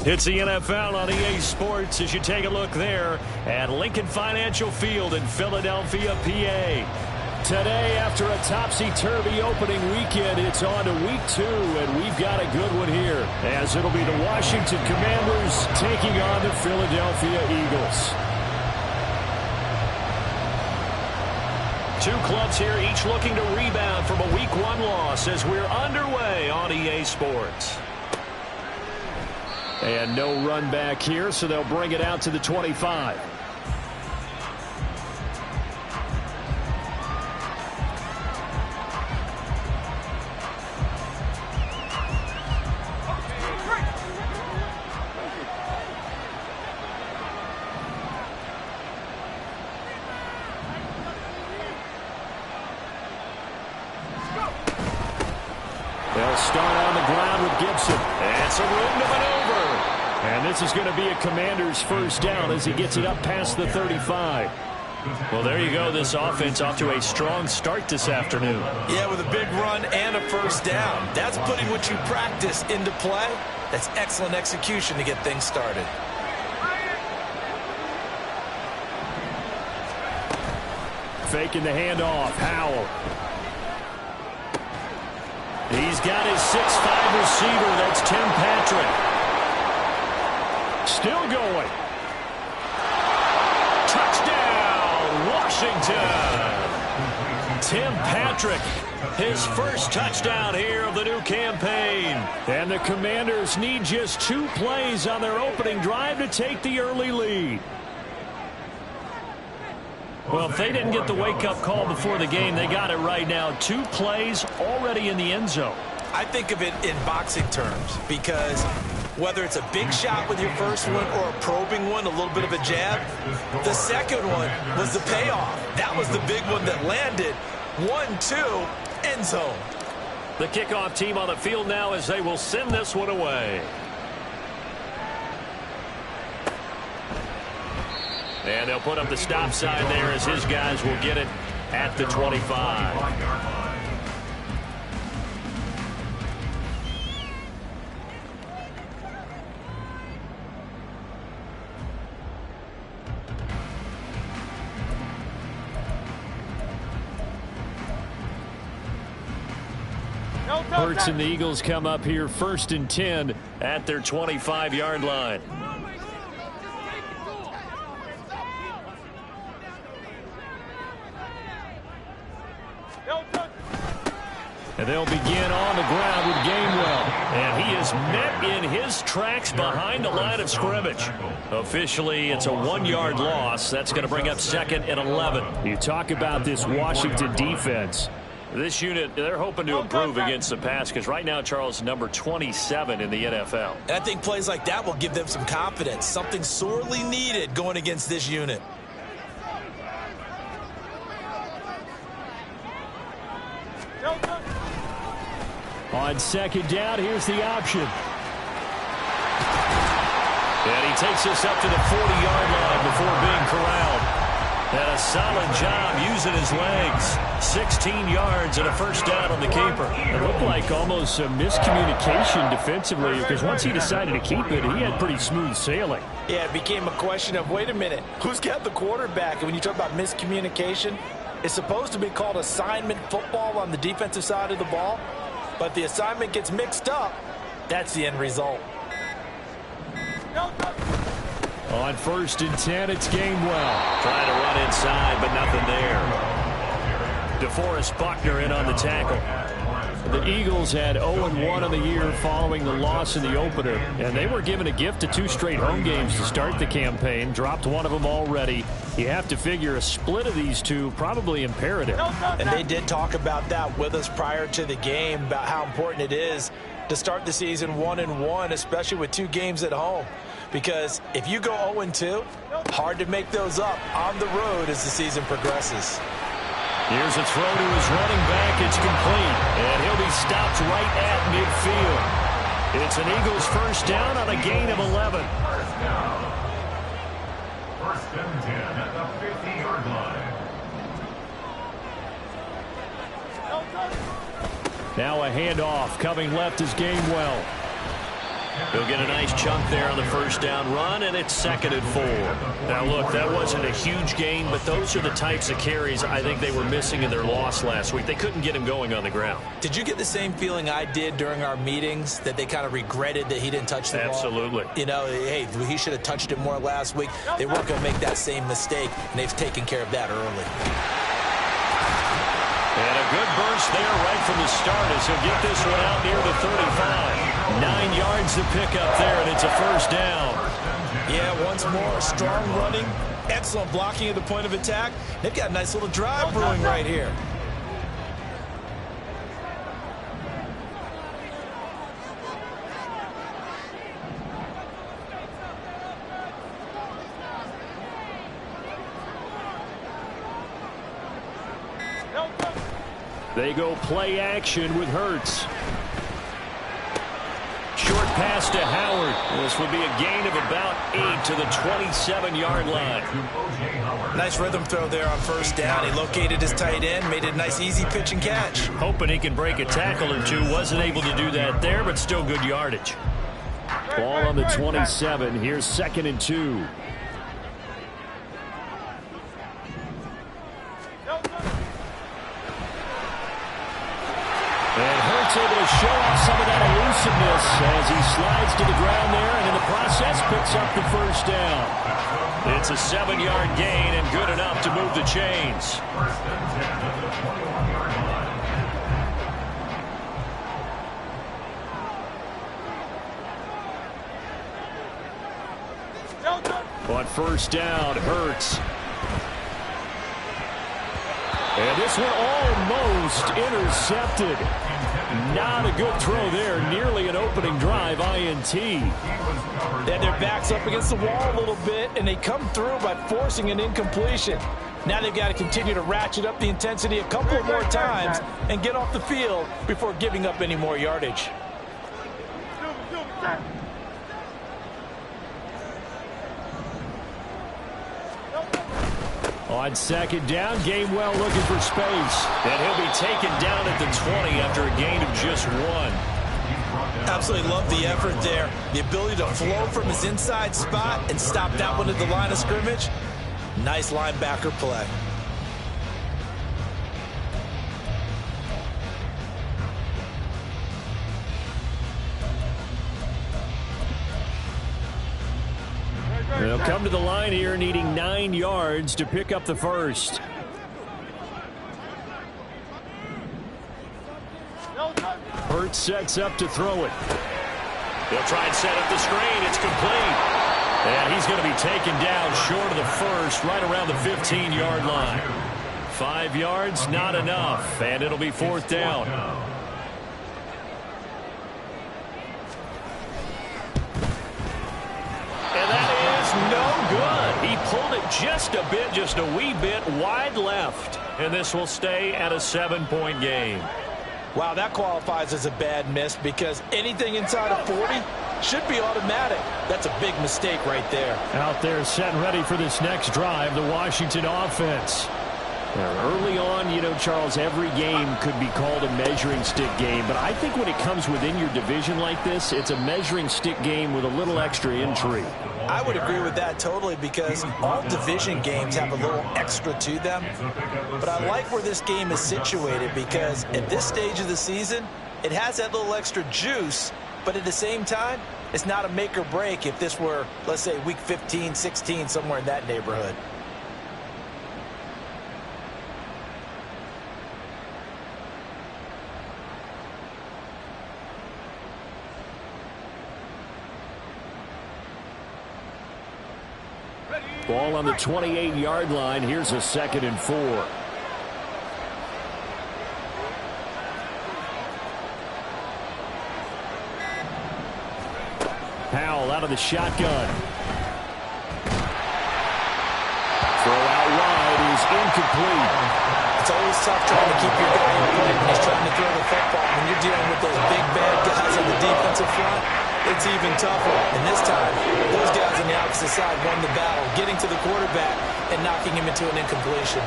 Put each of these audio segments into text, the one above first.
It's the NFL on EA Sports as you take a look there at Lincoln Financial Field in Philadelphia, PA. Today, after a topsy-turvy opening weekend, it's on to week 2, and we've got a good one here, as it'll be the Washington Commanders taking on the Philadelphia Eagles. Two clubs here, each looking to rebound from a Week 1 loss as we're underway on EA Sports. And no run back here, so they'll bring it out to the 25. They'll start on the ground with Gibson. And some room to maneuver. And this is going to be a Commander's first down as he gets it up past the 35. Well, there you go. This offense off to a strong start this afternoon. Yeah, with a big run and a first down. That's putting what you practice into play. That's excellent execution to get things started. Faking the handoff. Howell. He's got his 6'5" receiver. That's Tim Patrick. Still going. Touchdown, Washington. Tim Patrick, his first touchdown here of the new campaign. And the Commanders need just 2 plays on their opening drive to take the early lead. Well, if they didn't get the wake-up call before the game, they got it right now. 2 plays already in the end zone. I think of it in boxing terms because whether it's a big shot with your first one or a probing one, a little bit of a jab, the second one was the payoff. That was the big one that landed. 1-2, end zone. The kickoff team on the field now as they will send this one away. And they'll put up the stop sign there as his guys will get it at the 25. Hurts and the Eagles come up here 1st and 10 at their 25-yard line. And they'll begin on the ground with Gainwell. And he is met in his tracks behind the line of scrimmage. Officially, it's a 1-yard loss. That's going to bring up 2nd and 11. You talk about this Washington defense. This unit, they're hoping to improve against the pass because right now, Charles, number 27 in the NFL. And I think plays like that will give them some confidence, something sorely needed going against this unit. On 2nd down, here's the option. And he takes us up to the 40-yard line before being corralled. And a solid job using his legs. 16 yards and a first down on the keeper. It looked like almost a miscommunication defensively because once he decided to keep it, he had pretty smooth sailing. Yeah, it became a question of, wait a minute, who's got the quarterback? And when you talk about miscommunication, it's supposed to be called assignment football on the defensive side of the ball. But the assignment gets mixed up. That's the end result. On 1st and 10, it's Gainwell. Trying to run inside, but nothing there. DeForest Buckner in on the tackle. The Eagles had 0-1 on the year following the loss in the opener, and they were given a gift of 2 straight home games to start the campaign. Dropped one of them already. You have to figure a split of these 2 probably imperative. And they did talk about that with us prior to the game, about how important it is to start the season 1-1, especially with 2 games at home. Because if you go 0-2, hard to make those up on the road as the season progresses. Here's a throw to his running back. It's complete. And he'll be stopped right at midfield. It's an Eagles first down on a gain of 11. First and 10 at the 50-yard line. Now a handoff. Coming left is Gainwell. He'll get a nice chunk there on the first down run, and it's 2nd and 4. Now, look, that wasn't a huge gain, but those are the types of carries I think they were missing in their loss last week. They couldn't get him going on the ground. Did you get the same feeling I did during our meetings, that they kind of regretted that he didn't touch the ball? Absolutely. You know, hey, he should have touched it more last week. They weren't going to make that same mistake, and they've taken care of that early. And a good burst there right from the start as he'll get this one out near the 35. 9 yards to pick up there, and it's a first down. Yeah, once more, strong running, excellent blocking at the point of attack. They've got a nice little drive brewing right here. They go play action with Hurts. Short pass to Howard. This would be a gain of about 8 to the 27-yard line. Nice rhythm throw there on first down. He located his tight end, made it a nice easy pitch and catch. Hoping he can break a tackle or two. Wasn't able to do that there, but still good yardage. Ball on the 27. Here's 2nd and 2. And Hurts able to show off some of that elusiveness as he slides to the ground there, and in the process picks up the first down. It's a 7-yard gain and good enough to move the chains. First and 10 at the 21-yard line. On first down, Hurts. And this one almost intercepted. Not a good throw there. Nearly an opening drive INT. They had their backs up against the wall a little bit, and they come through by forcing an incompletion. Now they've got to continue to ratchet up the intensity a couple more times and get off the field before giving up any more yardage. On second down, Gainwell looking for space. And he'll be taken down at the 20 after a gain of just 1. Absolutely love the effort there. The ability to flow from his inside spot and stop that one at the line of scrimmage. Nice linebacker play. They'll come to the line here needing 9 yards to pick up the first. Hurts sets up to throw it. He'll try and set up the screen. It's complete. And he's going to be taken down short of the first, right around the 15-yard line. 5 yards, not enough. And it'll be 4th down. And that is no good. He pulled it just a bit, just a wee bit wide left. And this will stay at a 7-point game. Wow, that qualifies as a bad miss because anything inside of 40 should be automatic. That's a big mistake right there. Out there set and ready for this next drive, the Washington offense. Early on, you know, Charles, every game could be called a measuring stick game. But I think when it comes within your division like this, it's a measuring stick game with a little extra intrigue. I would agree with that totally because all division games have a little extra to them. But I like where this game is situated because at this stage of the season, it has that little extra juice. But at the same time, it's not a make or break if this were, let's say, week 15, 16, somewhere in that neighborhood. Ball on the 28-yard line. Here's a 2nd and 4. Powell out of the shotgun. Throw out wide is incomplete. It's always tough trying to keep your guy in play when he's trying to throw the football. When you're dealing with those big, bad guys on the defensive front, it's even tougher. And this time, those guys on the opposite side won the battle, getting to the quarterback and knocking him into an incompletion.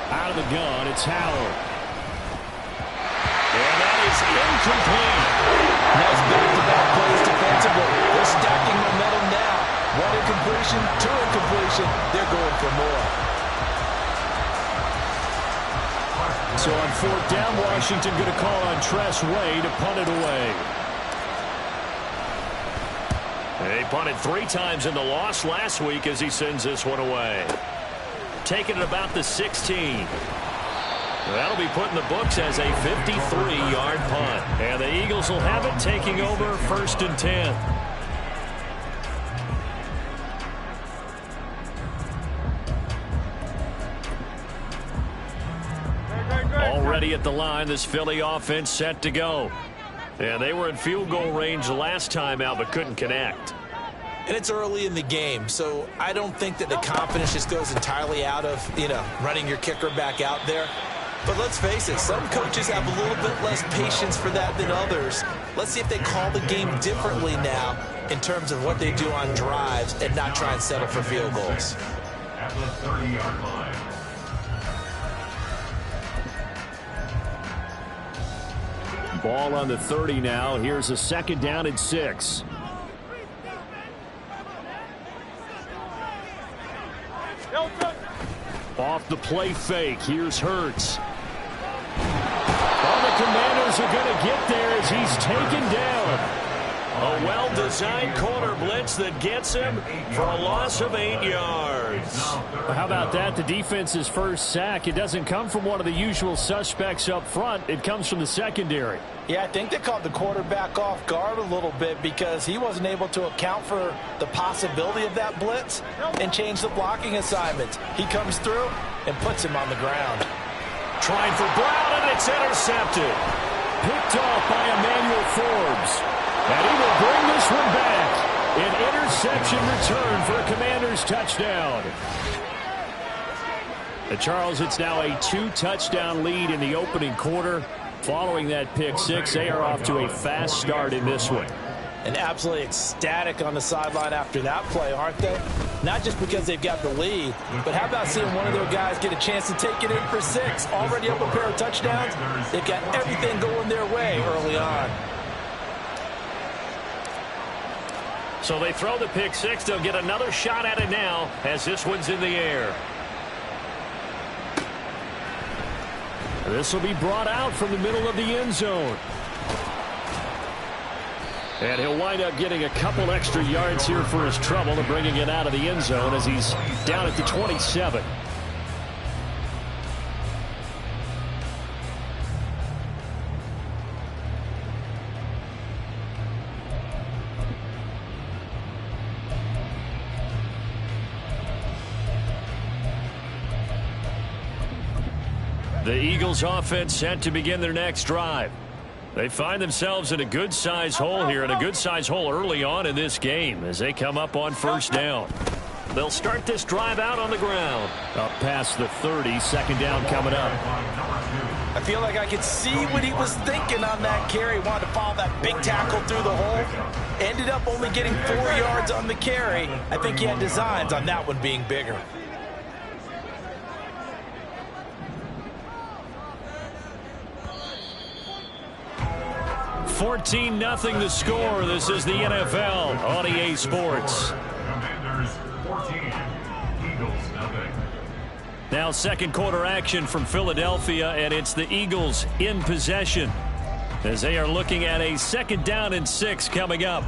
Out of the gun, it's Howard. And that is incomplete. Nice back-to-back plays defensively. They're stacking momentum now. One incompletion, two incompletion. They're going for more. So on fourth down, Washington going to call on Tress Way to punt it away. They punted 3 times in the loss last week as he sends this one away. Taking it about the 16. That'll be put in the books as a 53-yard punt. And the Eagles will have it, taking over 1st and 10. Already at the line, this Philly offense set to go. And they were in field goal range the last time out, but couldn't connect. And it's early in the game, so I don't think that the confidence just goes entirely out of, running your kicker back out there. But let's face it, some coaches have a little bit less patience for that than others. Let's see if they call the game differently now in terms of what they do on drives and not try and settle for field goals. At the 30-yard line. Ball on the 30 now. Here's a 2nd down and 6. Off the play fake. Here's Hurts. The Commanders are going to get there as he's taken down. A well-designed corner blitz that gets him for a loss of 8 yards. How about that? The defense's first sack. It doesn't come from one of the usual suspects up front. It comes from the secondary. Yeah, I think they caught the quarterback off guard a little bit because he wasn't able to account for the possibility of that blitz and change the blocking assignments. He comes through and puts him on the ground. Trying for Brown, and it's intercepted. Picked off by Emmanuel Forbes. And he will bring this one back. An interception return for a Commanders touchdown. And Charles, it's now a 2-touchdown lead in the opening quarter. Following that pick six, they are off to a fast start in this one. And absolutely ecstatic on the sideline after that play, aren't they? Not just because they've got the lead, but how about seeing one of their guys get a chance to take it in for 6? Already up a pair of touchdowns. They've got everything going their way early on. So they throw the pick six. They'll get another shot at it now as this one's in the air. This will be brought out from the middle of the end zone. And he'll wind up getting a couple extra yards here for his trouble and bringing it out of the end zone as he's down at the 27. The Eagles offense set to begin their next drive. They find themselves in a good-sized hole here, and a good-sized hole early on in this game as they come up on first down. They'll start this drive out on the ground. Up past the 30, second down coming up. I feel like I could see what he was thinking on that carry. Wanted to follow that big tackle through the hole. Ended up only getting 4 yards on the carry. I think he had designs on that one being bigger. 14-0 the score. This is the NFL on EA Sports. Commanders 14, Eagles nothing. Now second quarter action from Philadelphia, and it's the Eagles in possession as they are looking at a second down and 6 coming up.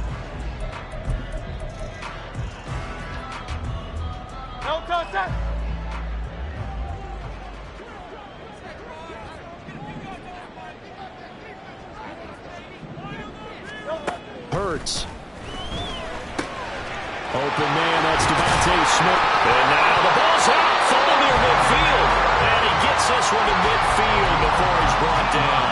No contact. Hurts. Open man, that's Devontae Smith. And now the ball's out, falling near midfield. And he gets this one to midfield before he's brought down.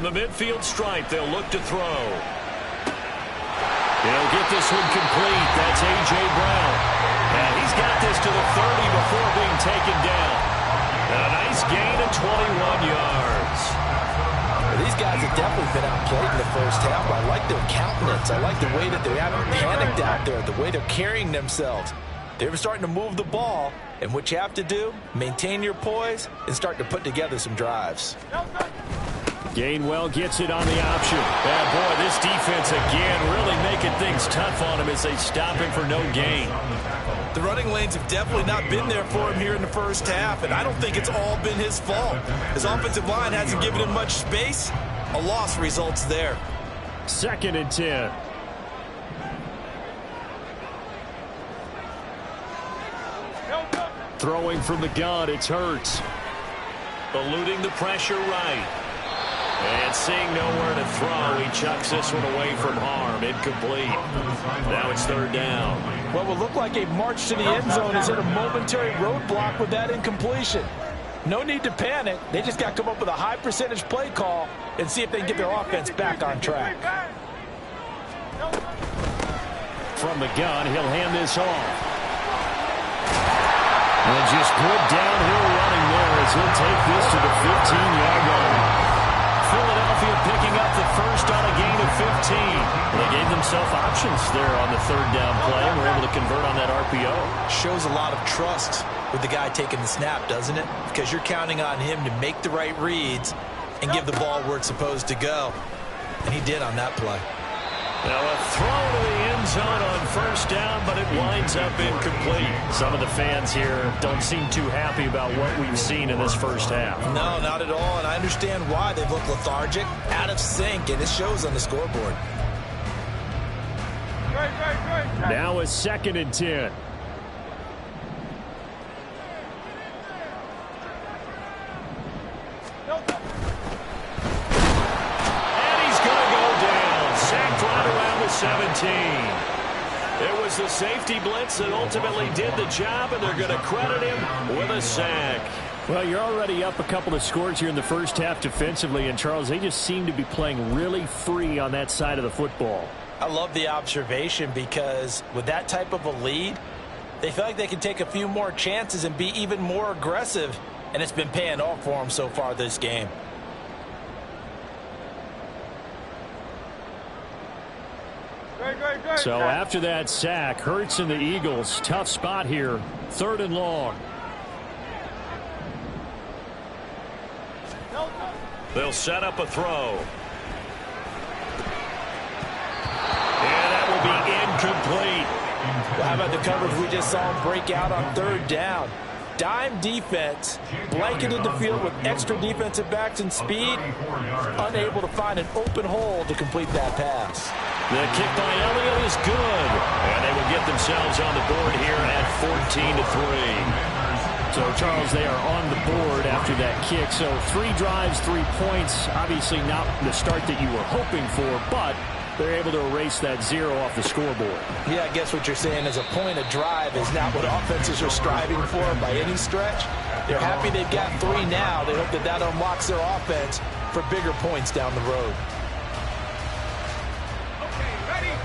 From the midfield stripe, they'll look to throw. He'll get this one complete. That's A.J. Brown. And he's got this to the 30 before being taken down. A nice gain of 21 yards. These guys have definitely been outplayed in the first half. I like their countenance. I like the way that they haven't panicked out there, the way they're carrying themselves. They're starting to move the ball, and what you have to do, maintain your poise and start to put together some drives. Gainwell gets it on the option. And boy, this defense again really making things tough on him as they stop him for no gain. The running lanes have definitely not been there for him here in the first half, and I don't think it's all been his fault. His offensive line hasn't given him much space. A loss results there. 2nd and 10. Throwing from the gun, it's Hurts. Eluding the pressure right. And seeing nowhere to throw, he chucks this one away from harm. Incomplete. Now it's 3rd down. What will look like a march to the end zone is at a momentary roadblock with that incompletion. No need to panic. They just got to come up with a high percentage play call and see if they can get their offense back on track. From the gun, he'll hand this off. And just good downhill running there as he'll take this to the 15-yard line. Philadelphia picking up the first on a gain of 15. They gave themselves options there on the 3rd down play and were able to convert on that RPO. Shows a lot of trust with the guy taking the snap, doesn't it? Because you're counting on him to make the right reads and give the ball where it's supposed to go. And he did on that play. Now a throw to the end zone on 1st down, but it winds up incomplete. Some of the fans here don't seem too happy about what we've seen in this first half. No, not at all, and I understand why. They've looked lethargic, out of sync, and it shows on the scoreboard. Now a 2nd and 10. Right around the 17. It was the safety blitz that ultimately did the job, and they're going to credit him with a sack. Well, you're already up a couple of scores here in the first half defensively, and Charles, they just seem to be playing really free on that side of the football. I love the observation because with that type of a lead, they feel like they can take a few more chances and be even more aggressive, and it's been paying off for them so far this game. So after that sack, Hurts and the Eagles, tough spot here, 3rd and long. They'll set up a throw. And that will be incomplete. Well, how about the coverage we just saw him break out on 3rd down? Dime defense, blanketed the field with extra defensive backs and speed, unable to find an open hole to complete that pass. The kick by Elliott is good, and they will get themselves on the board here at 14-3. So, Charles, they are on the board after that kick. So 3 drives, 3 points. Obviously not the start that you were hoping for, but they're able to erase that 0 off the scoreboard. Yeah, I guess what you're saying is a point of drive is not what offenses are striving for by any stretch. They're happy they've got 3 now. They hope that that unlocks their offense for bigger points down the road.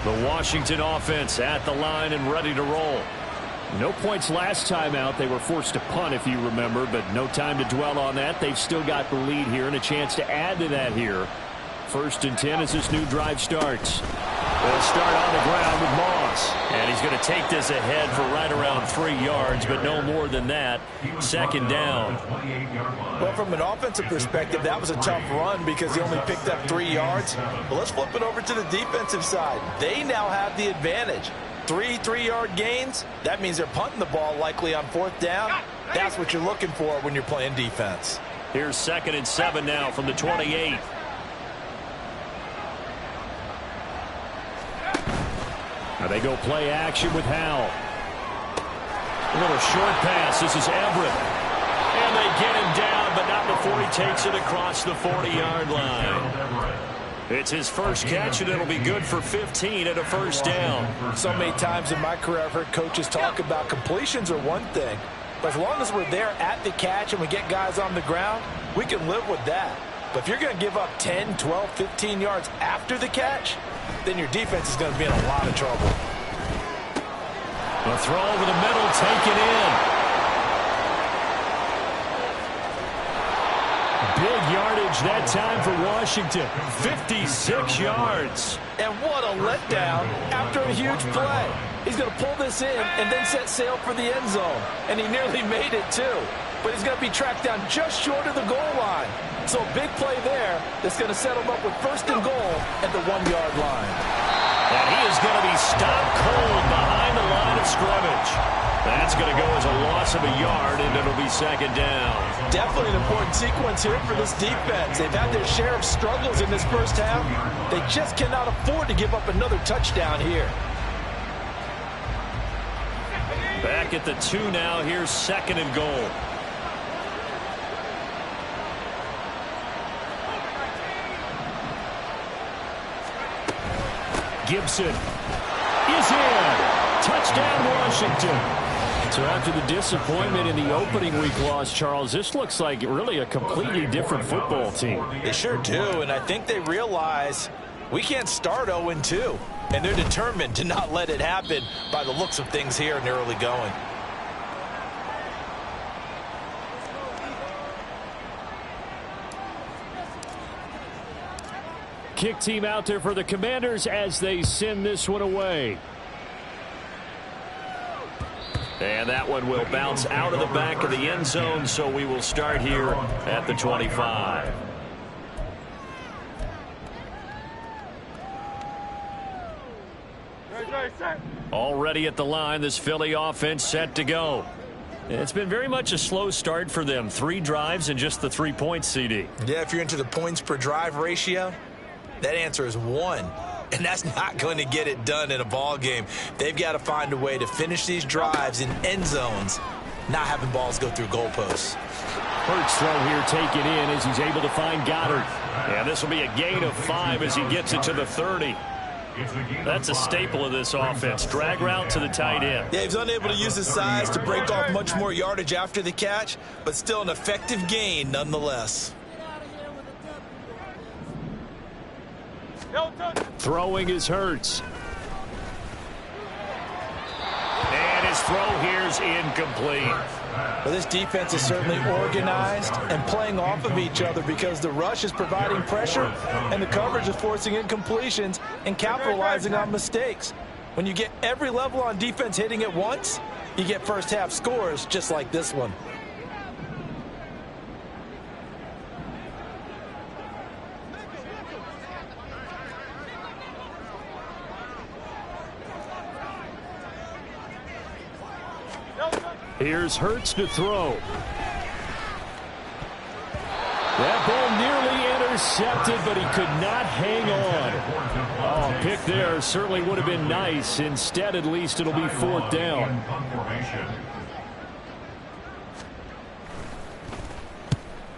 The Washington offense at the line and ready to roll. No points last time out. They were forced to punt, if you remember, but no time to dwell on that. They've still got the lead here and a chance to add to that here. 1st and 10 as this new drive starts. They'll start on the ground with Moss. And he's going to take this ahead for right around 3 yards, but no more than that. 2nd down. Well, from an offensive perspective, that was a tough run because he only picked up 3 yards. But let's flip it over to the defensive side. They now have the advantage. 3 3-yard gains. That means they're punting the ball likely on 4th down. That's what you're looking for when you're playing defense. Here's 2nd and 7 now from the 28. Now they go play action with Howell. A little short pass. This is Everett. And they get him down, but not before he takes it across the 40-yard line. It's his first catch, and it'll be good for 15 at a 1st down. So many times in my career I've heard coaches talk about completions are one thing, but as long as we're there at the catch and we get guys on the ground, we can live with that. But if you're going to give up 10, 12, 15 yards after the catch, then your defense is going to be in a lot of trouble. The throw over the middle, taken in. Big yardage that time for Washington. 56 yards. And what a letdown after a huge play. He's going to pull this in and then set sail for the end zone. And he nearly made it, too. But he's going to be tracked down just short of the goal line. So a big play there that's going to set him up with first and goal at the 1-yard line. And he is going to be stopped cold behind the line of scrimmage. That's going to go as a loss of a yard, and it'll be second down. Definitely an important sequence here for this defense. They've had their share of struggles in this first half. They just cannot afford to give up another touchdown here. Back at the 2 now. Here's second and goal. Gibson is in. Touchdown, Washington. So after the disappointment in the opening week loss, Charles, this looks like really a completely different football team. They sure do, and I think they realize we can't start 0-2, and they're determined to not let it happen by the looks of things here in the early going. Kick team out there for the Commanders as they send this one away. And that one will bounce out of the back of the end zone, so we will start here at the 25. Already at the line, this Philly offense set to go. It's been very much a slow start for them. 3 drives and just the 3 points, CD. Yeah, if you're into the points per drive ratio, that answer is 1. And that's not going to get it done in a ball game. They've got to find a way to finish these drives in end zones, not having balls go through goalposts. Hurts throw here taken in as he's able to find Goddard. And this will be a gain of 5 as he gets it to the 30. That's a staple of this offense. Drag route to the tight end. Yeah, he's unable to use his size to break off much more yardage after the catch, but still an effective gain nonetheless. Throwing is Hurts. And his throw here is incomplete. Well, this defense is certainly organized and playing off of each other because the rush is providing pressure and the coverage is forcing incompletions and capitalizing on mistakes. When you get every level on defense hitting at once, you get first half scores just like this one. Here's Hurts to throw. That ball nearly intercepted, but he could not hang on. Oh, pick there certainly would have been nice. Instead, at least it'll be 4th down.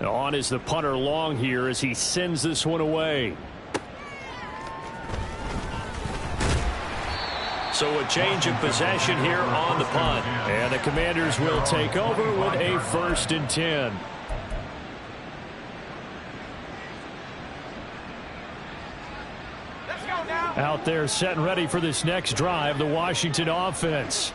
On is the punter Long here as he sends this one away. So a change of possession here on the punt. And the Commanders will take over with a 1st and 10. Out there set and ready for this next drive, the Washington offense.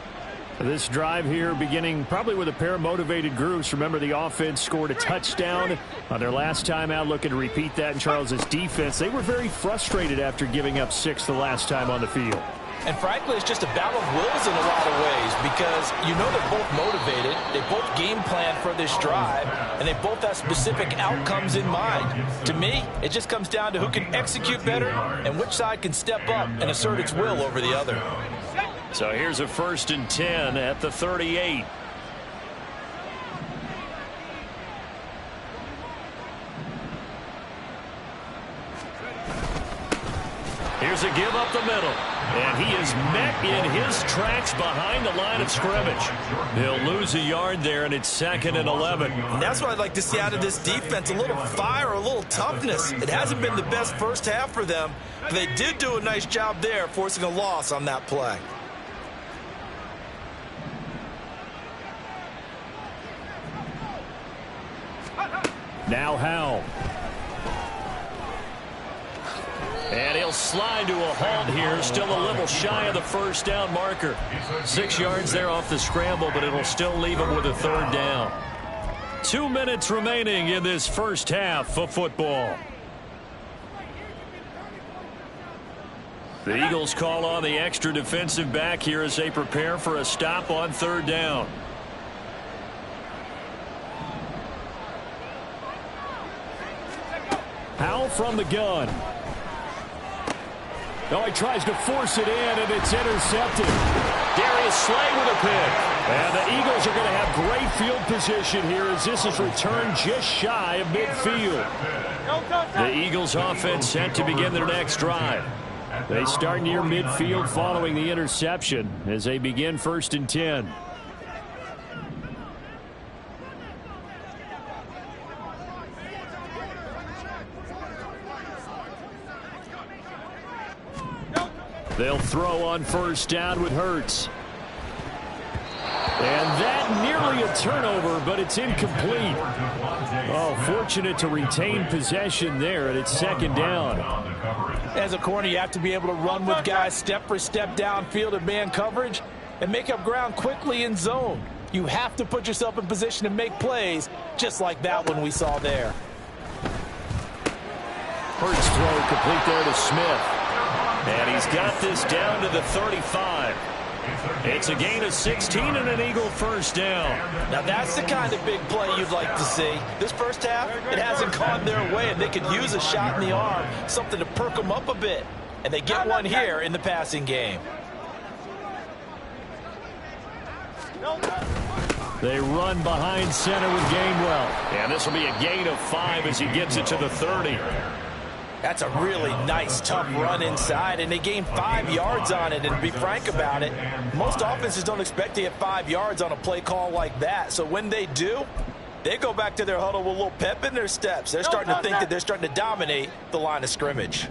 This drive here beginning probably with a pair of motivated groups. Remember, the offense scored a touchdown on their last time out, looking to repeat that in Charles's defense. They were very frustrated after giving up 6 the last time on the field. And frankly, it's just a battle of wills in a lot of ways because you know they're both motivated, they both game plan for this drive, and they both have specific outcomes in mind. To me, it just comes down to who can execute better and which side can step up and assert its will over the other. So here's a 1st and 10 at the 38. Here's a give up the middle. And he is met in his tracks behind the line of scrimmage. He'll lose a yard there, and it's 2nd and 11. And that's what I'd like to see out of this defense, a little fire, a little toughness. It hasn't been the best first half for them, but they did do a nice job there, forcing a loss on that play. Now Howell. slide to a halt here. Still a little shy of the first down marker. 6 yards there off the scramble, but it'll still leave him with a third down. 2 minutes remaining in this first half of football. The Eagles call on the extra defensive back here as they prepare for a stop on third down. Powell from the gun. Oh, he tries to force it in, and it's intercepted. Darius Slay with a pick. And the Eagles are going to have great field position here as this is returned just shy of midfield. The Eagles offense set to begin their next drive. They start near midfield following the interception as they begin 1st and 10. They'll throw on first down with Hurts. And that nearly a turnover, but it's incomplete. Oh, fortunate to retain possession there, and it's 2nd down. As a corner, you have to be able to run with guys step for step downfield in man coverage and make up ground quickly in zone. You have to put yourself in position to make plays, just like that one we saw there. Hurts throw complete there to Smith. And he's got this down to the 35. It's a gain of 16 and an Eagle first down. Now that's the kind of big play you'd like to see. This first half, it hasn't gone their way, and they could use a shot in the arm, something to perk them up a bit. And they get one here in the passing game. They run behind center with Gainwell. And this will be a gain of 5 as he gets it to the 30. That's a really nice, tough run inside, and they gained 5 yards on it. And to be frank about it, most offenses don't expect to get 5 yards on a play call like that. So when they do, they go back to their huddle with a little pep in their steps. They're starting to think that they're starting to dominate the line of scrimmage.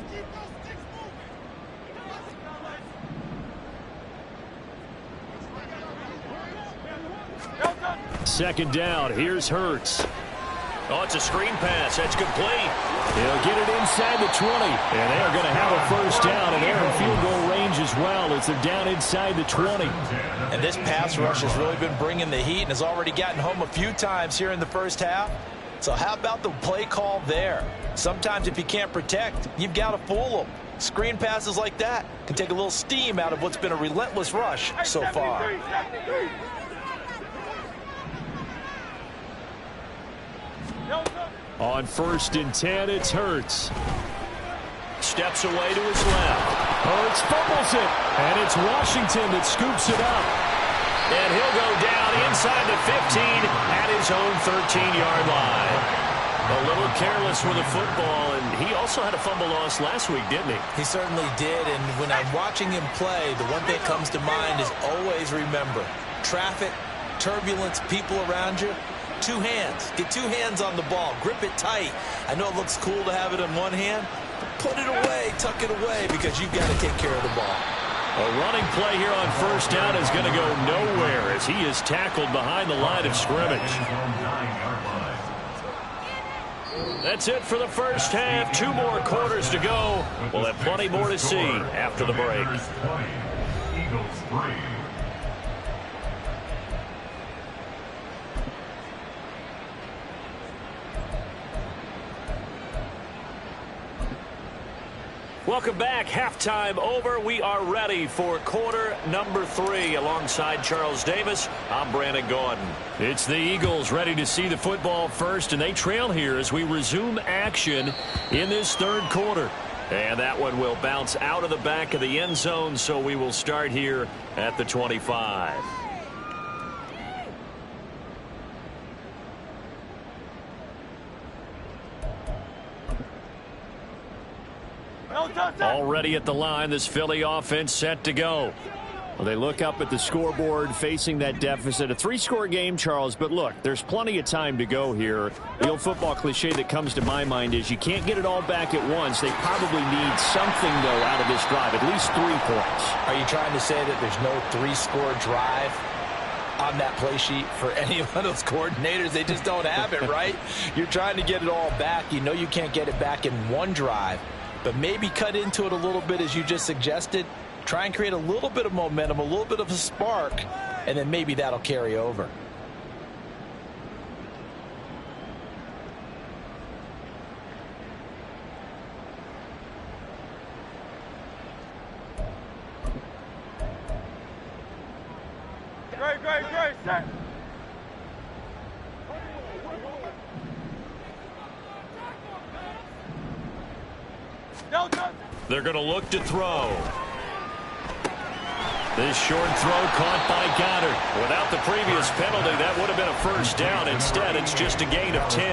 Second down. Here's Hurts. Oh, it's a screen pass. That's complete. He'll get it inside the 20. And they are going to have a first down, and they're in field goal range as well as they're down inside the 20. And this pass rush has really been bringing the heat and has already gotten home a few times here in the first half. So how about the play call there? Sometimes if you can't protect, you've got to fool them. Screen passes like that can take a little steam out of what's been a relentless rush so far. On 1st and 10, it's Hurts. Steps away to his left. Hurts fumbles it, and it's Washington that scoops it up. And he'll go down inside the 15 at his own 13-yard line. A little careless with the football, and he also had a fumble loss last week, didn't he? He certainly did, and when I'm watching him play, the one thing that comes to mind is always remember, traffic, turbulence, people around you. 2 hands. Get 2 hands on the ball. Grip it tight. I know it looks cool to have it in one hand, but put it away, tuck it away, because you've got to take care of the ball. A running play here on first down is going to go nowhere as he is tackled behind the line of scrimmage. That's it for the first half. 2 more quarters to go. We'll have plenty more to see after the break. Eagles 3. Welcome back. Halftime over. We are ready for quarter number 3. Alongside Charles Davis, I'm Brandon Gaudin. It's the Eagles ready to see the football first, and they trail here as we resume action in this 3rd quarter. And that one will bounce out of the back of the end zone, so we will start here at the 25. Already at the line, this Philly offense set to go. Well, they look up at the scoreboard facing that deficit. A 3-score game, Charles, but look, there's plenty of time to go here. The old football cliche that comes to my mind is you can't get it all back at once. They probably need something, though, out of this drive, at least 3 points. Are you trying to say that there's no 3-score drive on that play sheet for any one of those coordinators? They just don't have it, right? You're trying to get it all back. You know you can't get it back in one drive. but maybe cut into it a little bit as you just suggested. Try and create a little bit of momentum, a little bit of a spark, and then maybe that'll carry over. Great, set. They're going to look to throw. This short throw caught by Goddard. Without the previous penalty, that would have been a first down. Instead, it's just a gain of 10.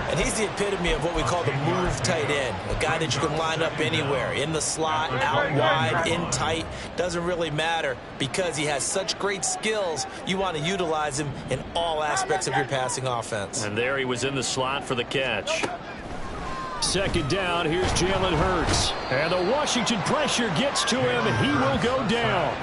And he's the epitome of what we call the move tight end. A guy that you can line up anywhere. In the slot, out wide, in tight. Doesn't really matter because he has such great skills. You want to utilize him in all aspects of your passing offense. And there he was in the slot for the catch. Second down, here's Jalen Hurts. And the Washington pressure gets to him. He will go down.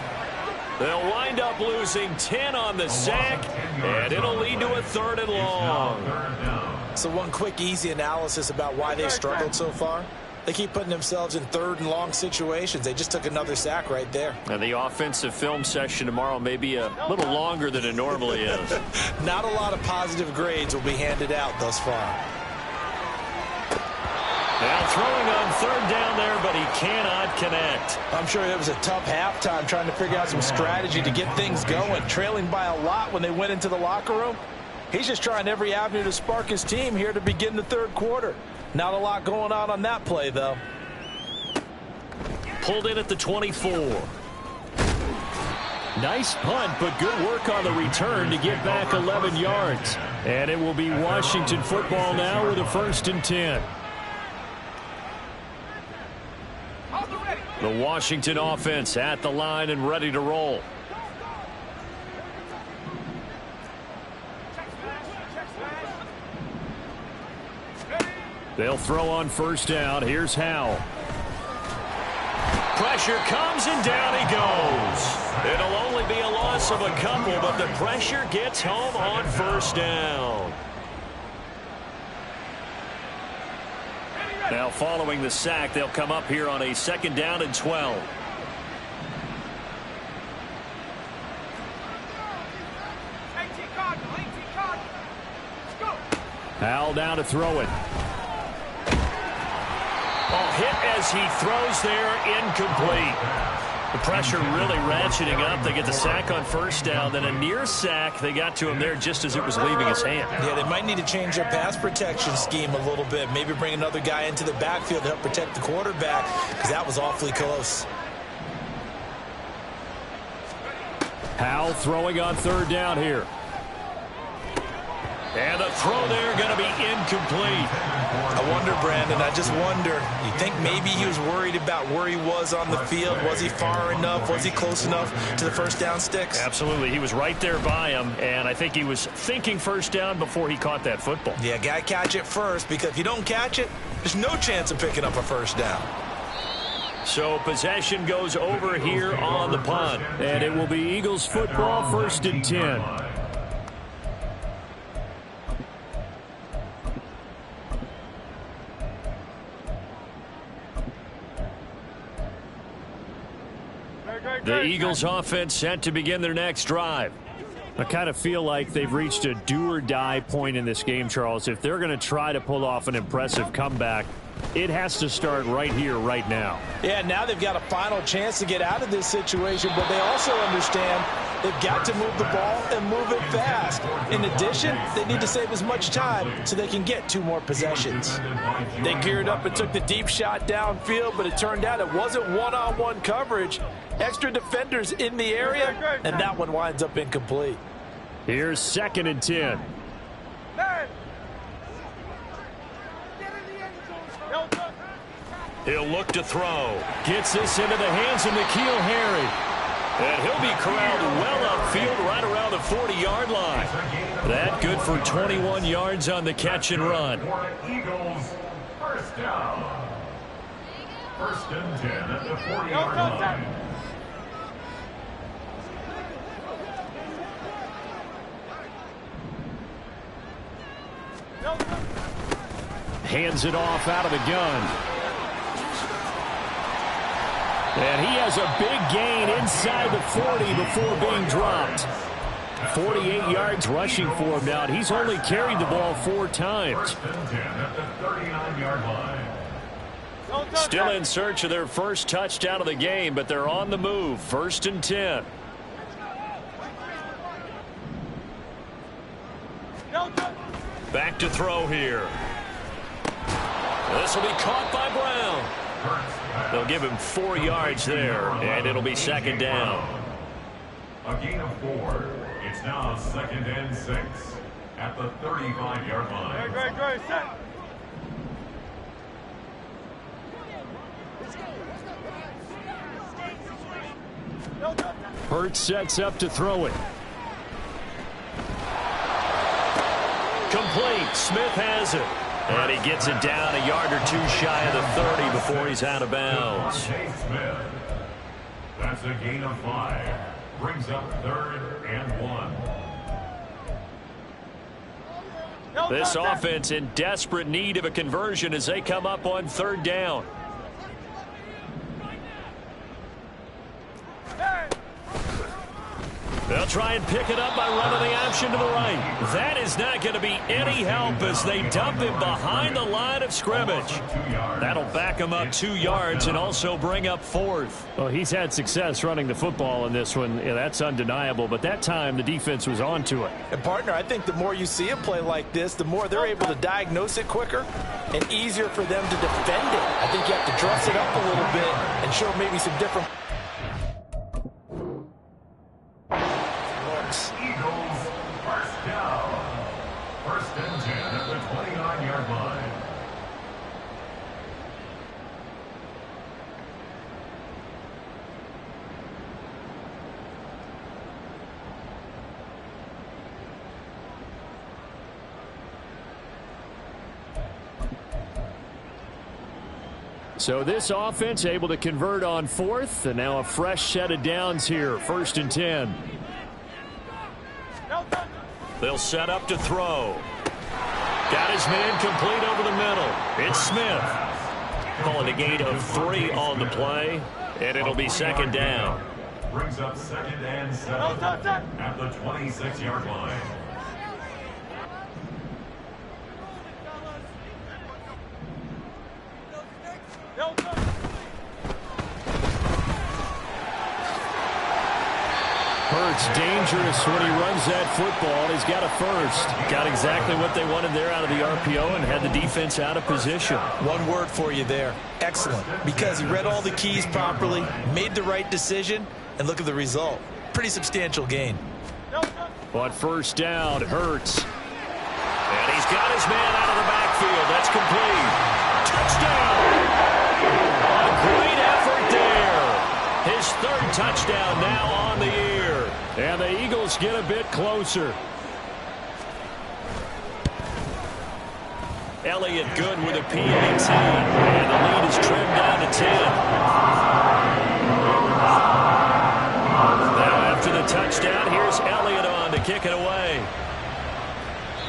They'll wind up losing 10 on the sack, and it'll lead to a 3rd and long. So one quick, easy analysis about why they've struggled so far. They keep putting themselves in 3rd and long situations. They just took another sack right there. And the offensive film session tomorrow may be a little longer than it normally is. Not a lot of positive grades will be handed out thus far. Now throwing on 3rd down there, but he cannot connect. I'm sure it was a tough halftime trying to figure out some strategy to get things going. Trailing by a lot when they went into the locker room. He's just trying every avenue to spark his team here to begin the 3rd quarter. Not a lot going on that play, though. Pulled in at the 24. Nice punt, but good work on the return to get back 11 yards. And it will be Washington football now with a 1st and 10. The Washington offense at the line and ready to roll. They'll throw on 1st down. Here's Howell. Pressure comes and down he goes. It'll only be a loss of a couple, but the pressure gets home on 1st down. Now following the sack, they'll come up here on a 2nd down and 12. Howell down to throw it. Hit as he throws there, incomplete. The pressure really ratcheting up. They get the sack on 1st down, then a near sack. They got to him there just as it was leaving his hand. Yeah, they might need to change their pass protection scheme a little bit. Maybe bring another guy into the backfield to help protect the quarterback, because that was awfully close. Howell throwing on 3rd down here. And the throw there going to be incomplete. I wonder, Brandon, I just wonder, you think maybe he was worried about where he was on the field? Was he far enough? Was he close enough to the 1st down sticks? Absolutely. He was right there by him, and I think he was thinking 1st down before he caught that football. Yeah, got to catch it first, because if you don't catch it, there's no chance of picking up a 1st down. So possession goes over here on the punt, and it will be Eagles football, 1st and 10. The Eagles offense set to begin their next drive. I kind of feel like they've reached a do-or-die point in this game, Charles. If they're going to try to pull off an impressive comeback, it has to start right here, right now. Yeah, now they've got a final chance to get out of this situation, but they also understand they've got to move the ball and move it fast. In addition, they need to save as much time so they can get 2 more possessions. They geared up and took the deep shot downfield, but it turned out it wasn't one-on-one coverage. Extra defenders in the area, and that one winds up incomplete. Here's 2nd and 10. He'll look to throw. Gets this into the hands of N'Keal Harry. And he'll be corralled well upfield right around the 40-yard line. That good for 21 yards on the catch and run. Eagles, 1st down. 1st and 10 at the 40-yard line. Hands it off out of the gun. And he has a big gain inside the 40 before being dropped. 48 yards rushing for him now. And he's only carried the ball 4 times. First and 10 at the 39-yard line. Still in search of their first touchdown of the game, but they're on the move. First and 10. Back to throw here. This will be caught by Brown. They'll give him 4 yards there, and it'll be second down. A gain of 4. It's now second and 6 at the 35-yard line. Great, set. Hurts sets up to throw it. Complete. Smith has it. And he gets it down a yard or 2 shy of the 30 before he's out of bounds. Smith. That's a gain of 5. Brings up 3rd and 1. This offense in desperate need of a conversion as they come up on 3rd down. They'll try and pick it up by running the option to the right. That is not going to be any help as they dump him behind the line of scrimmage. That'll back him up 2 yards and also bring up 4th. Well, he's had success running the football in this one. Yeah, that's undeniable. But that time, the defense was on to it. And, partner, I think the more you see a play like this, the more they're able to diagnose it quicker and easier for them to defend it. I think you have to dress it up a little bit and show maybe some different Eagles, first down. First and 10 at the 29-yard line. So this offense able to convert on 4th, and now a fresh set of downs here. First and 10. They'll set up to throw. Got his man complete over the middle. It's Smith. Calling a gain of 3 on the play, and it'll be second down. Brings up second and 7 at the 26-yard line. Hurts dangerous when he runs that football. He's got a first. Got exactly what they wanted there out of the RPO and had the defense out of position. One word for you there. Excellent. Because he read all the keys properly, made the right decision, and look at the result. Pretty substantial gain. On first down, Hurts. And he's got his man out of the backfield. That's complete. Touchdown! A great effort there. His 3rd touchdown now on the year. And the Eagles get a bit closer. Elliott good with a PAT. And the lead is trimmed down to 10. Now after the touchdown, here's Elliott on to kick it away.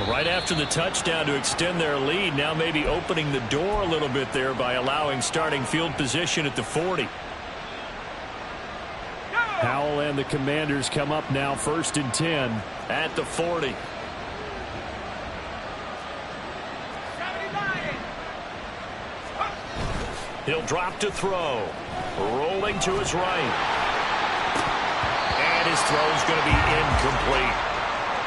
Right after the touchdown to extend their lead, now maybe opening the door a little bit there by allowing starting field position at the 40. Howell and the Commanders come up now first and 10 at the 40. He'll drop to throw. Rolling to his right. And his throw's going to be incomplete.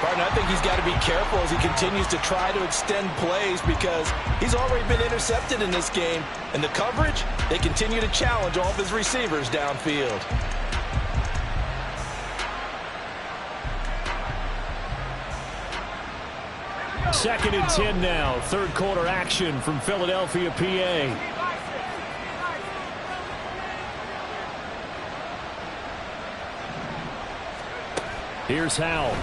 Partner, I think he's got to be careful as he continues to try to extend plays because he's already been intercepted in this game. And the coverage, they continue to challenge all of his receivers downfield. Second and 10 now. 3rd quarter action from Philadelphia, PA. Here's Howell.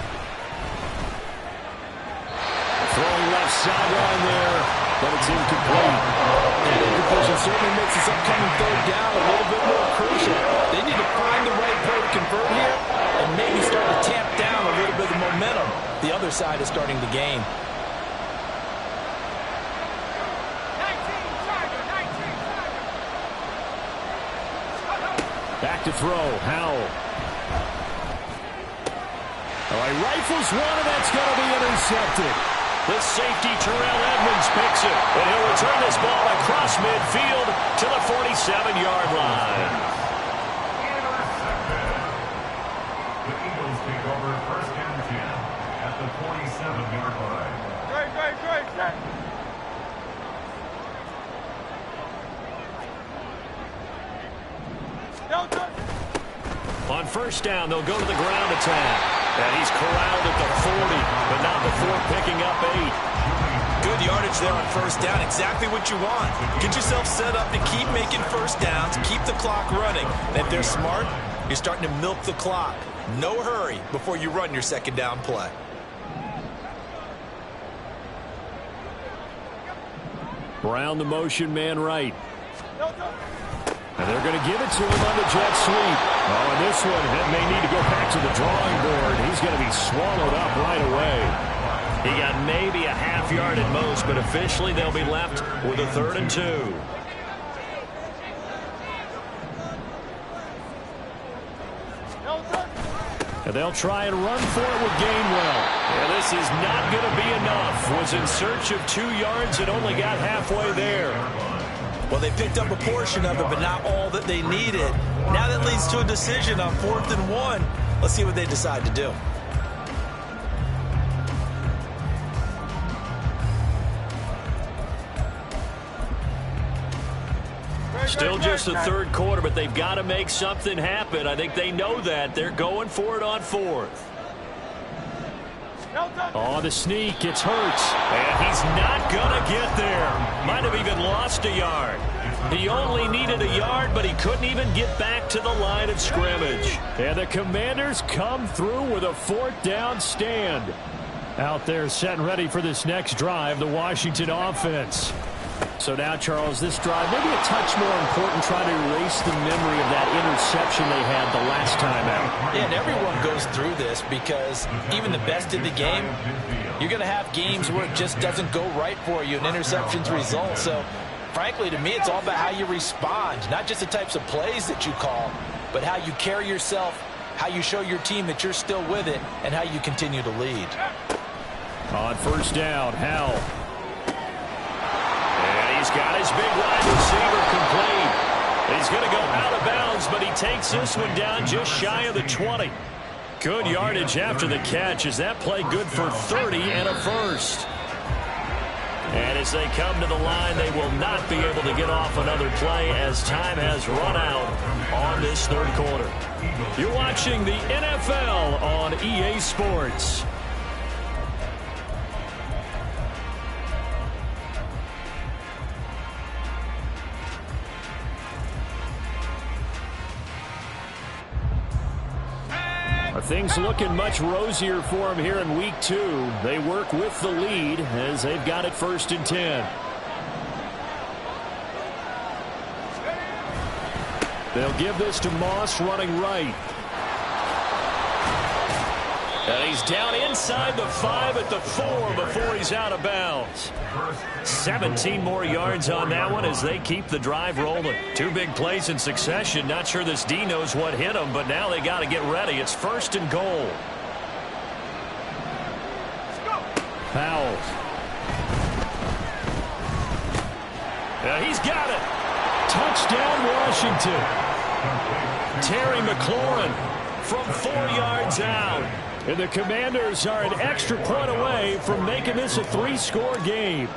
Throwing left sideline there, but it's incomplete. That incompletion certainly makes this upcoming 3rd down a little bit more crucial. They need to find the right play to convert here and maybe start to tamp down a little bit of momentum. The other side is starting to gain. Back to throw, Howell. All right, rifles one, and that's going to be intercepted. The safety, Terrell Edmonds, picks it. And he'll return this ball across midfield to the 47-yard line. Intercepted. The Eagles take over 1st and 10 at the 47-yard line. Great. On 1st down, they'll go to the ground attack. And he's corralled at the 40, but not before picking up 8. Good yardage there on 1st down. Exactly what you want. Get yourself set up to keep making 1st downs, keep the clock running. And if they're smart, you're starting to milk the clock. No hurry before you run your 2nd down play. Brown, the motion man right. And they're going to give it to him on the jet sweep. Oh, and this one may need to go back to the drawing board. He's going to be swallowed up right away. He got maybe a half yard at most, but officially they'll be left with a 3rd and 2. And they'll try and run for it with Gainwell. And this is not going to be enough. Was in search of 2 yards and only got halfway there. Well, they picked up a portion of it, but not all that they needed. Now that leads to a decision on 4th and 1. Let's see what they decide to do. Still just the 3rd quarter, but they've got to make something happen. I think they know that. They're going for it on 4th. Oh, the sneak. It's Hurts. And he's not going to get there. Might have even lost a yard. He only needed a yard, but he couldn't even get back to the line of scrimmage. And the Commanders come through with a 4th down stand. Out there set and ready for this next drive, the Washington offense. So now, Charles, this drive maybe a touch more important, trying to erase the memory of that interception they had the last time out. Yeah, and everyone goes through this because even the best in the game, you're going to have games where it just doesn't go right for you, and interceptions result. So, frankly, to me, it's all about how you respond, not just the types of plays that you call, but how you carry yourself, how you show your team that you're still with it, and how you continue to lead. On 1st down, Howell. He's got his big wide receiver complete. He's going to go out of bounds, but he takes this one down just shy of the 20. Good yardage after the catch. Is that play good for 30 and a 1st? And as they come to the line, they will not be able to get off another play as time has run out on this 3rd quarter. You're watching the NFL on EA Sports. Things looking much rosier for them here in week 2. They work with the lead as they've got it 1st and 10. They'll give this to Moss running right. And he's down inside the 5 at the 4 before he's out of bounds. 17 more yards on that one as they keep the drive rolling. 2 big plays in succession. Not sure this D knows what hit him, but now they got to get ready. It's 1st and goal. Powell. He's got it. Touchdown, Washington. Terry McLaurin from 4 yards out. And the Commanders are an extra point away from making this a 3-score game.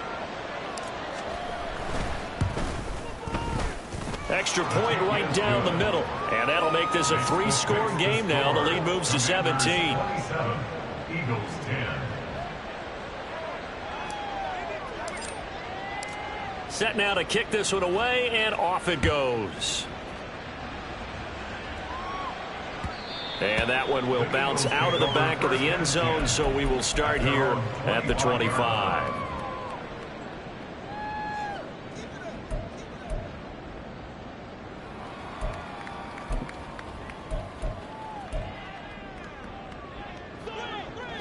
Extra point right down the middle. And that'll make this a 3-score game now. The lead moves to 17. Eagles 10. Set now to kick this one away, and off it goes. And that one will bounce out of the back of the end zone, so we will start here at the 25.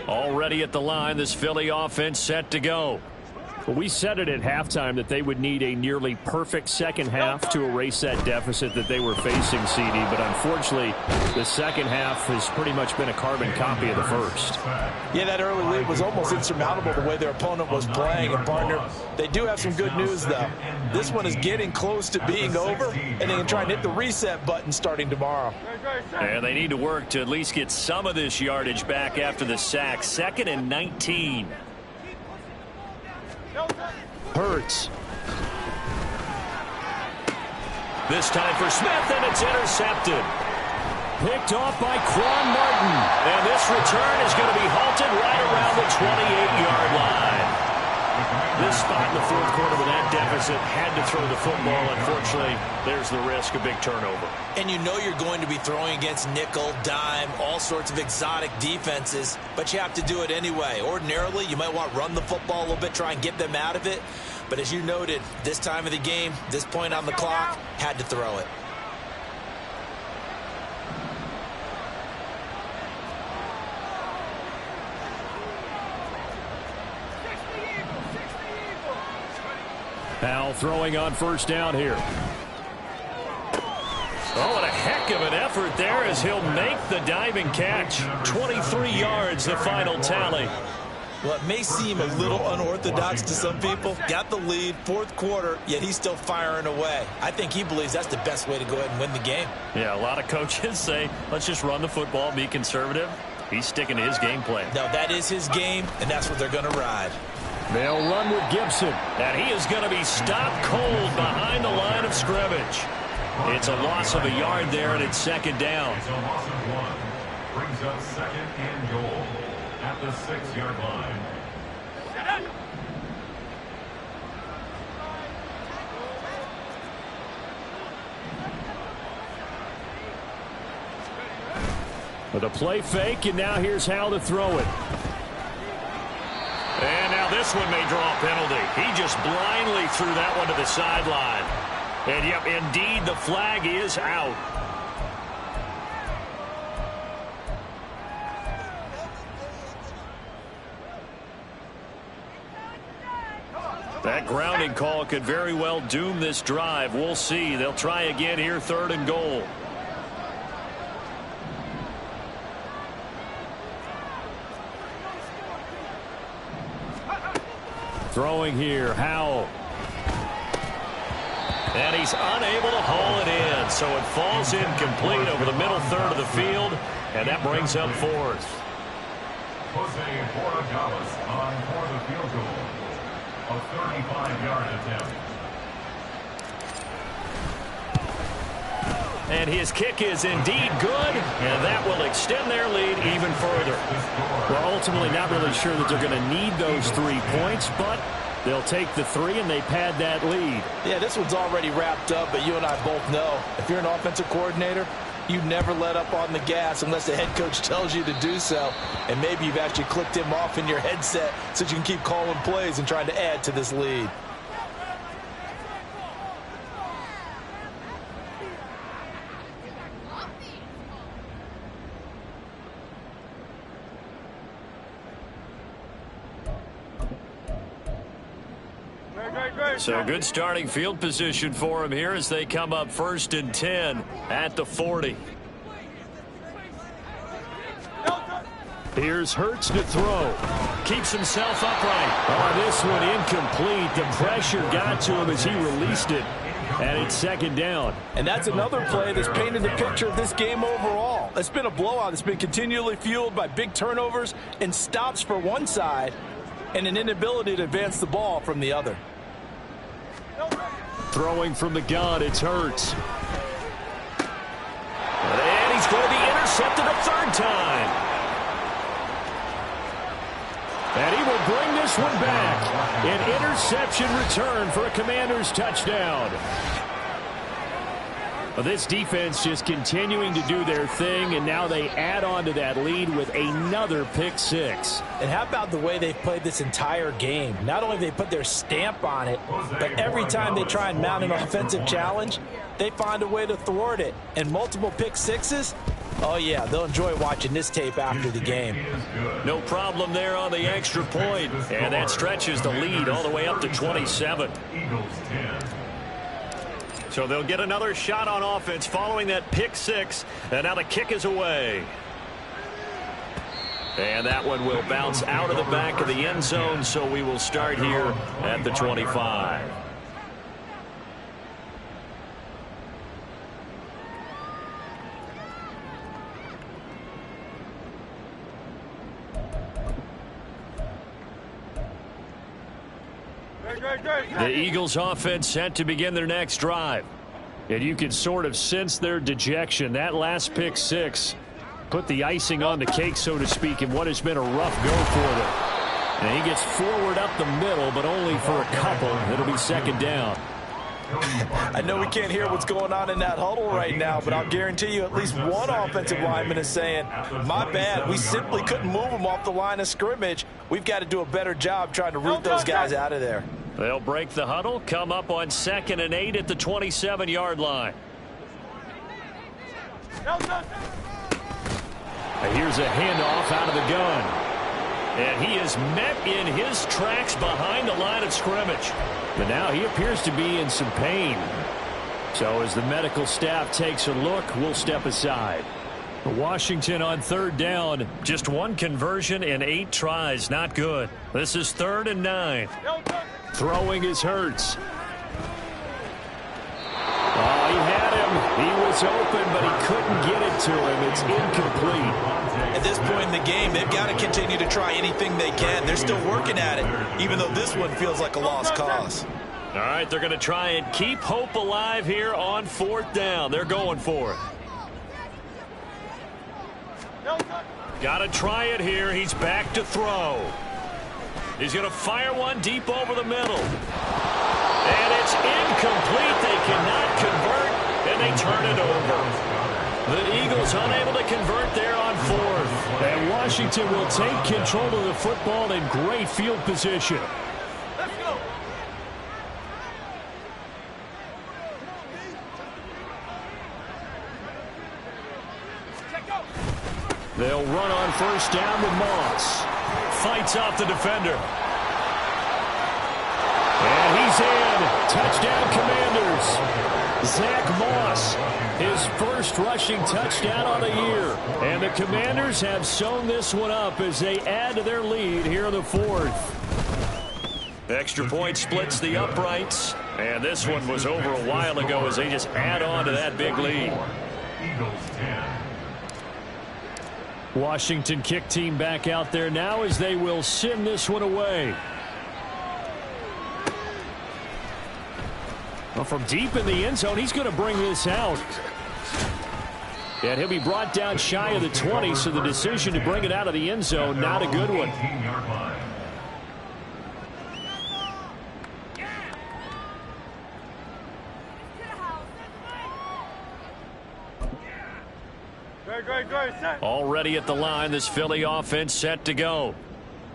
Already at the line, this Philly offense set to go. Well, we said it at halftime that they would need a nearly perfect second half to erase that deficit that they were facing, CD. But unfortunately, the second half has pretty much been a carbon copy of the first. Yeah, that early lead was almost insurmountable the way their opponent was playing. And, partner, they do have some good news, though. This one is getting close to being over, and they can try and hit the reset button starting tomorrow. And they need to work to at least get some of this yardage back after the sack. 2nd and 19. Hurts. This time for Smith, and it's intercepted. Picked off by Quan Martin. And this return is going to be halted right around the 28-yard line. This spot in the fourth quarter with that deficit had to throw the football. Unfortunately, there's the risk of big turnover. And you know you're going to be throwing against nickel, dime, all sorts of exotic defenses, but you have to do it anyway. Ordinarily, you might want to run the football a little bit, try and get them out of it. But as you noted, this time of the game, this point on the clock, had to throw it. Powell throwing on first down here. Oh, and a heck of an effort there as he'll make the diving catch. 23 yards, the final tally. Well, it may seem a little unorthodox to some people. Got the lead, fourth quarter, yet he's still firing away. I think he believes that's the best way to go ahead and win the game. Yeah, a lot of coaches say, let's just run the football, be conservative. He's sticking to his game plan. No, that is his game, and that's what they're going to ride. They'll run with Gibson. And he is going to be stopped cold behind the line of scrimmage. It's a loss of a yard there, and it's 2nd down. It's a loss of 1. Brings up 2nd and goal at the 6-yard line. With a play fake, and now here's how to throw it. And now this one may draw a penalty. He just blindly threw that one to the sideline. And, yep, indeed, the flag is out. That grounding call could very well doom this drive. We'll see. They'll try again here, 3rd and goal. Throwing here, Howell. And he's unable to haul it in, so it falls incomplete over the middle third of the field, and that brings up 4th. Jose Borregales on for the field goal. A 35-yard attempt. And his kick is indeed good, and that will extend their lead even further. We're ultimately not really sure that they're going to need those 3 points, but they'll take the 3 and they pad that lead. Yeah, this one's already wrapped up, but you and I both know if you're an offensive coordinator, you never let up on the gas unless the head coach tells you to do so. And maybe you've actually clicked him off in your headset so you can keep calling plays and trying to add to this lead. So good starting field position for him here as they come up 1st and 10 at the 40. Here's Hurts to throw. Keeps himself upright. Oh, this one incomplete. The pressure got to him as he released it. And it's 2nd down. And that's another play that's painted the picture of this game overall. It's been a blowout. It's been continually fueled by big turnovers and stops for one side and an inability to advance the ball from the other. Throwing from the gun, it's Hurts. And he's going to be intercepted a 3rd time. And he will bring this one back. An interception return for a Commanders touchdown. Well, this defense just continuing to do their thing, and now they add on to that lead with another pick 6. And how about the way they've played this entire game? Not only have they put their stamp on it, but every time they try and mount an offensive challenge, they find a way to thwart it. And multiple pick 6s, Oh, yeah, they'll enjoy watching this tape after the game. No problem there on the extra point. And that stretches the lead all the way up to 27. So they'll get another shot on offense following that pick six. And now the kick is away. And that one will bounce out of the back of the end zone. So we will start here at the 25. The Eagles offense set to begin their next drive. And you can sort of sense their dejection. That last pick six put the icing on the cake, so to speak, in what has been a rough go for them. And he gets forward up the middle, but only for a couple. It'll be second down. I know we can't hear what's going on in that huddle right now, but I'll guarantee you at least one offensive lineman is saying, my bad, we simply couldn't move them off the line of scrimmage. We've got to do a better job trying to root those guys out of there. They'll break the huddle, come up on 2nd and 8 at the 27-yard line. Here's a handoff out of the gun. And he is met in his tracks behind the line of scrimmage. But now he appears to be in some pain. So as the medical staff takes a look, we'll step aside. Washington on 3rd down. Just one conversion in 8 tries. Not good. This is 3rd and 9. Throwing is Hurts. Oh, he had him. He was open, but he couldn't get it to him. It's incomplete. At this point in the game, they've got to continue to try anything they can. They're still working at it, even though this one feels like a lost cause. All right, they're going to try and keep hope alive here on 4th down. They're going for it. Got to try it here. He's back to throw. He's going to fire one deep over the middle. And it's incomplete. They cannot convert, and they turn it over. The Eagles unable to convert there on 4th. And Washington will take control of the football in great field position. Let's go. They'll run on 1st down with Moss. Fights off the defender. And he's in. Touchdown, Commanders. Zach Moss, his first rushing touchdown on the year. And the Commanders have sewn this one up as they add to their lead here in the 4th. Extra point splits the uprights. And this one was over a while ago as they just add on to that big lead. Eagles 10. Washington kick team back out there now as they will send this one away. Well, from deep in the end zone, he's going to bring this out. And he'll be brought down shy of the 20, so the decision to bring it out of the end zone, not a good one. Already at the line, this Philly offense set to go.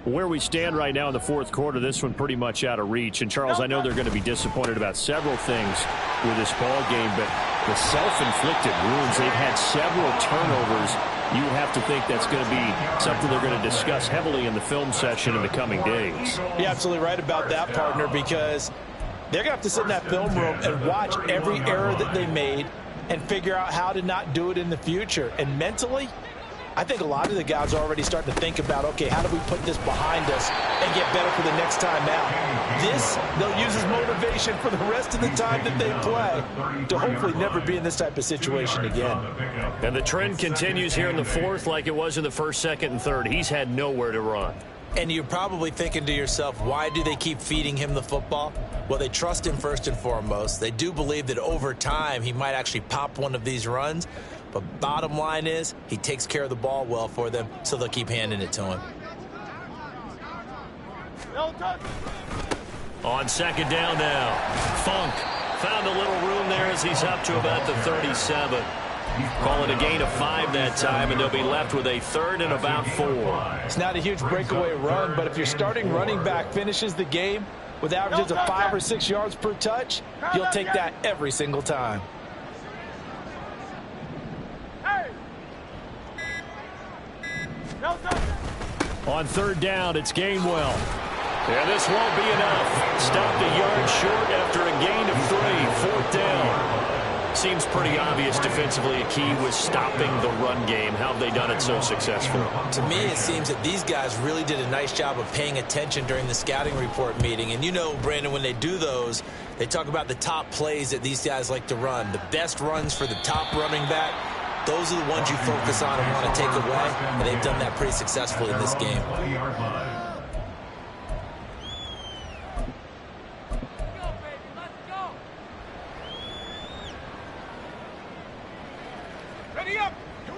Where we stand right now in the 4th quarter, this one pretty much out of reach. And, Charles, I know they're going to be disappointed about several things with this ball game, but the self-inflicted wounds, they've had several turnovers. You would have to think that's going to be something they're going to discuss heavily in the film session in the coming days. You're absolutely right about that, partner, because they're going to have to sit in that film room and watch every error that they made and figure out how to not do it in the future. And mentally, I think a lot of the guys are already starting to think about, okay, how do we put this behind us and get better for the next time out? This, they'll use as motivation for the rest of the time that they play to hopefully never be in this type of situation again. And the trend continues here in the 4th like it was in the 1st, 2nd, and 3rd. He's had nowhere to run. And you're probably thinking to yourself, why do they keep feeding him the football? Well, they trust him first and foremost. They do believe that over time he might actually pop one of these runs. But bottom line is, he takes care of the ball well for them, so they'll keep handing it to him. On 2nd down now, Funk found a little room there as he's up to about the 37. Call it a gain of 5 that time, and they'll be left with a 3rd and about 4. It's not a huge breakaway run, but if your starting running back finishes the game with averages of 5 or 6 yards per touch, you'll take that every single time. On third down, it's Gainwell. And this won't be enough. Stopped a yard short after a gain of 3. Fourth down. Seems pretty obvious defensively a key was stopping the run game. How have they done it so successful? To me, it seems that these guys really did a nice job of paying attention during the scouting report meeting. And you know, Brandon, when they do those, they talk about the top plays that these guys like to run. The best runs for the top running back. Those are the ones you focus on and want to take away. And they've done that pretty successfully in this game.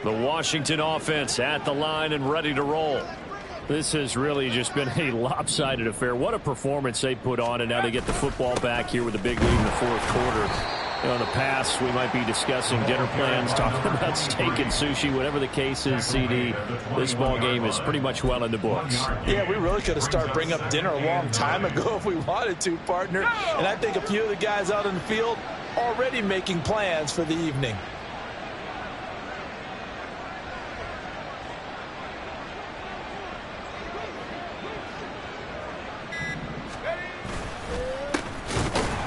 The Washington offense at the line and ready to roll. This has really just been a lopsided affair. What a performance they put on, and now they get the football back here with a big lead in the fourth quarter. You know, in the past, we might be discussing dinner plans, talking about steak and sushi, whatever the case is, CD. This ball game is pretty much well in the books. Yeah, we really could have started bringing up dinner a long time ago if we wanted to, partner. And I think a few of the guys out in the field already making plans for the evening.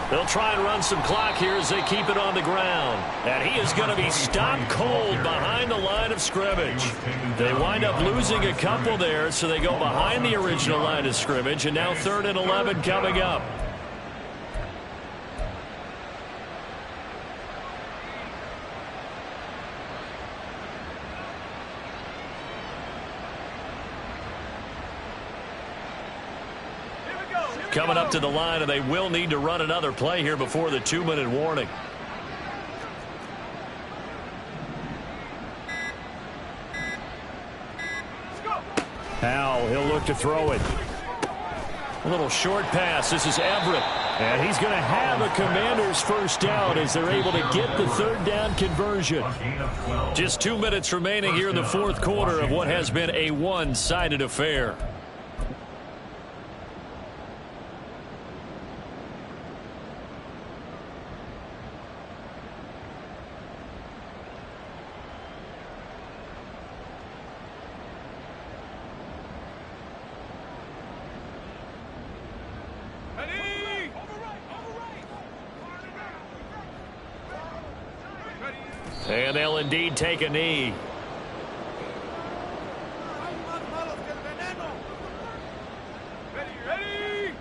They'll try and run some clock here as they keep it on the ground. And he is going to be stopped cold behind the line of scrimmage. They wind up losing a couple there, so they go behind the original line of scrimmage, and now 3rd and 11 coming up. Coming up to the line, and they will need to run another play here before the 2-minute warning. Howell, he'll look to throw it. A little short pass. This is Everett. And he's going to have a Commanders first down as they're able to get the 3rd down conversion. Just 2 minutes remaining here in the fourth quarter of what has been a one-sided affair. And they'll indeed take a knee. Ready.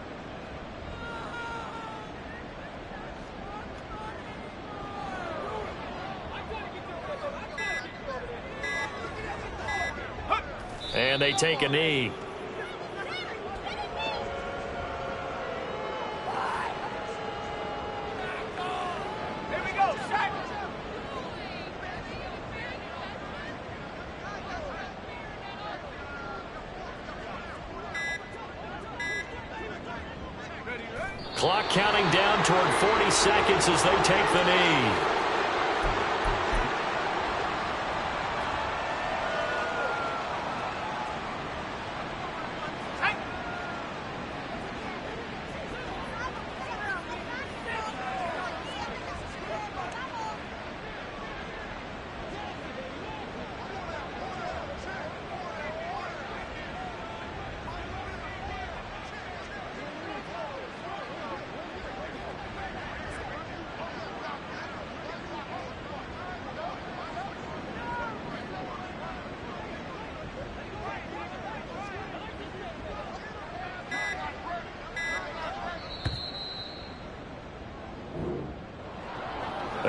And they take a knee. Clock counting down toward 40 seconds as they take the knee.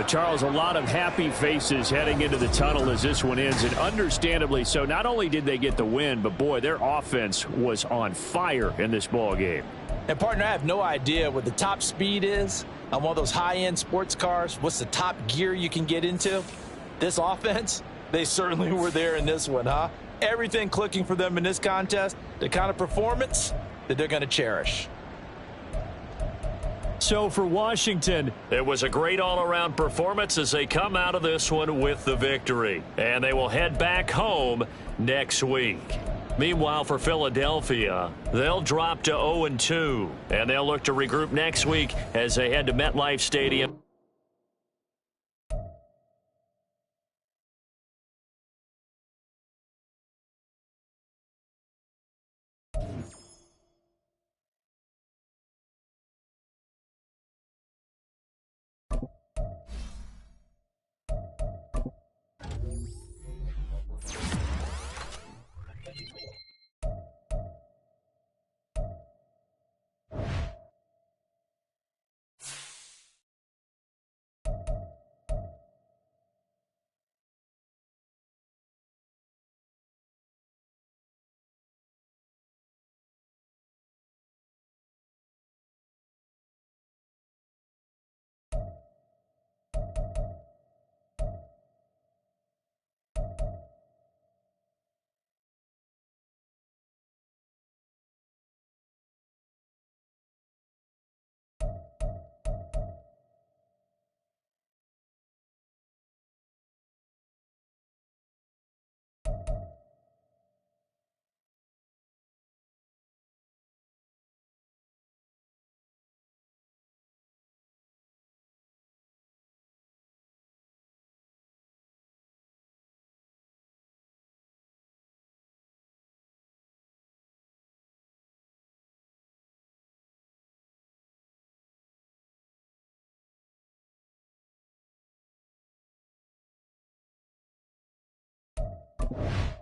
Charles, a lot of happy faces heading into the tunnel as this one ends, and understandably so. Not only did they get the win, but boy, their offense was on fire in this ball game. And partner, I have no idea what the top speed is on one of those high-end sports cars. What's the top gear you can get into? This offense, they certainly were there in this one, huh? Everything clicking for them in this contest, the kind of performance that they're going to cherish. So for Washington, it was a great all-around performance as they come out of this one with the victory. And they will head back home next week. Meanwhile, for Philadelphia, they'll drop to 0-2. And they'll look to regroup next week as they head to MetLife Stadium. down.